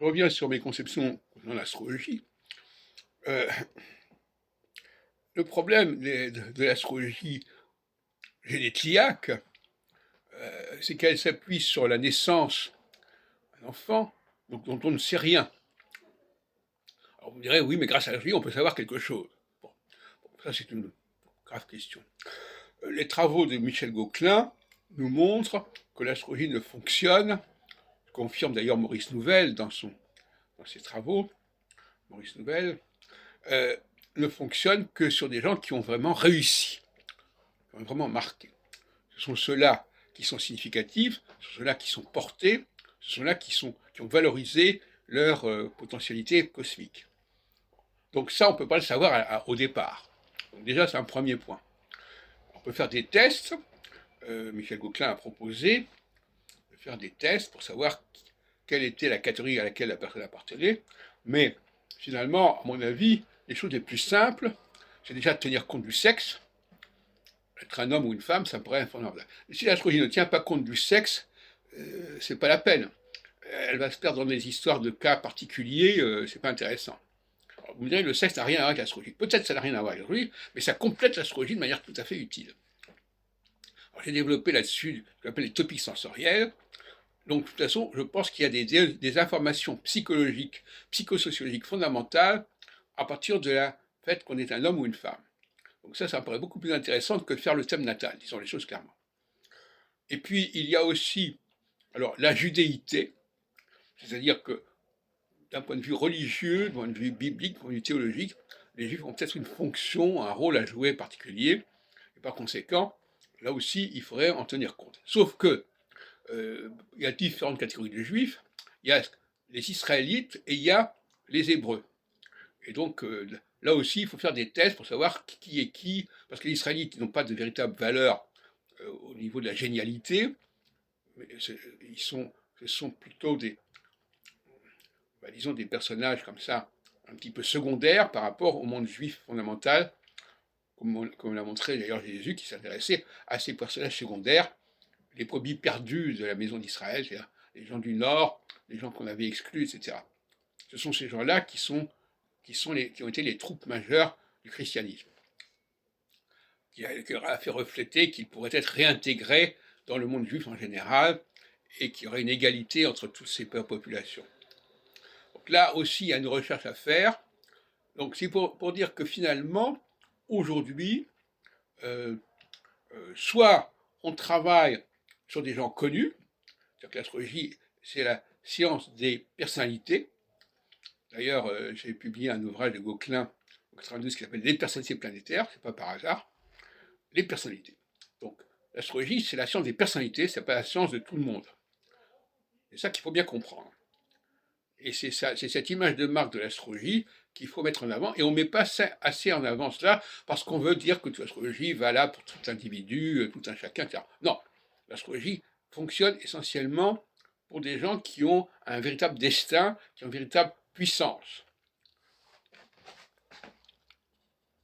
je reviens sur mes conceptions dans l'astrologie. Euh, le problème de l'astrologie génétiaque, c'est qu'elle s'appuie sur la naissance d'un enfant dont on ne sait rien. Alors vous me direz, oui, mais grâce à l'astrologie, on peut savoir quelque chose. Bon, ça c'est une grave question. Les travaux de Michel Gauquelin nous montrent que l'astrologie ne fonctionne, confirme d'ailleurs Maurice Nouvel dans ses travaux, Maurice Nouvel, euh, ne fonctionne que sur des gens qui ont vraiment réussi, qui ont vraiment marqué. Ce sont ceux-là qui sont significatifs, ce sont ceux-là qui sont portés, ce sont ceux-là qui ont valorisé leur potentialité cosmique. Donc ça, on ne peut pas le savoir au départ. Donc déjà, c'est un premier point. On peut faire des tests. Michel Gauquelin a proposé de faire des tests pour savoir quelle était la catégorie à laquelle la personne appartenait. Mais finalement, à mon avis, les choses les plus simples, c'est déjà de tenir compte du sexe. Être un homme ou une femme, ça me paraît fondamental. Et si l'astrologie ne tient pas compte du sexe, c'est pas la peine. Elle va se perdre dans des histoires de cas particuliers, c'est pas intéressant. Alors, vous me direz, le sexe n'a rien à voir avec l'astrologie. Peut-être que ça n'a rien à voir avec l'astrologie, mais ça complète l'astrologie de manière tout à fait utile. Alors, j'ai développé là-dessus ce qu'on appelle les topiques sensoriels. Donc, de toute façon, je pense qu'il y a des informations psychologiques, psychosociologiques fondamentales à partir de la fait qu'on est un homme ou une femme. Donc ça me paraît beaucoup plus intéressant que de faire le thème natal, disons les choses clairement. Et puis, il y a aussi alors, la judéité, c'est-à-dire que d'un point de vue religieux, d'un point de vue biblique, d'un point de vue théologique, les juifs ont peut-être une fonction, un rôle à jouer particulier, et par conséquent, là aussi, il faudrait en tenir compte. Sauf que il y a différentes catégories de juifs, il y a les Israélites et il y a les Hébreux. Et donc, là aussi, il faut faire des tests pour savoir qui est qui, parce que les Israélites n'ont pas de véritable valeur au niveau de la génialité, mais ce sont plutôt disons, des personnages comme ça, un petit peu secondaires par rapport au monde juif fondamental, comme l'a montré d'ailleurs Jésus, qui s'intéressait à ces personnages secondaires, les brebis perdues de la maison d'Israël, c'est-à-dire les gens du Nord, les gens qu'on avait exclus, etc. Ce sont ces gens-là qui ont été les troupes majeures du christianisme, qui a fait refléter qu'ils pourraient être réintégrés dans le monde juif en général et qu'il y aurait une égalité entre toutes ces populations. Donc là aussi, il y a une recherche à faire. Donc c'est pour dire que finalement, aujourd'hui, euh, soit on travaille sur des gens connus, c'est-à-dire que l'astrologie, c'est la science des personnalités. D'ailleurs, j'ai publié un ouvrage de Gauquelin en 92 qui s'appelle Les personnalités planétaires, c'est pas par hasard, les personnalités. Donc l'astrologie, c'est la science des personnalités, c'est pas la science de tout le monde. C'est ça qu'il faut bien comprendre. Et c'est cette image de marque de l'astrologie qu'il faut mettre en avant. Et on ne met pas assez en avant cela parce qu'on veut dire que l'astrologie va là pour tout individu, tout un chacun, etc. Non, l'astrologie fonctionne essentiellement pour des gens qui ont un véritable destin, qui ont une véritable puissance.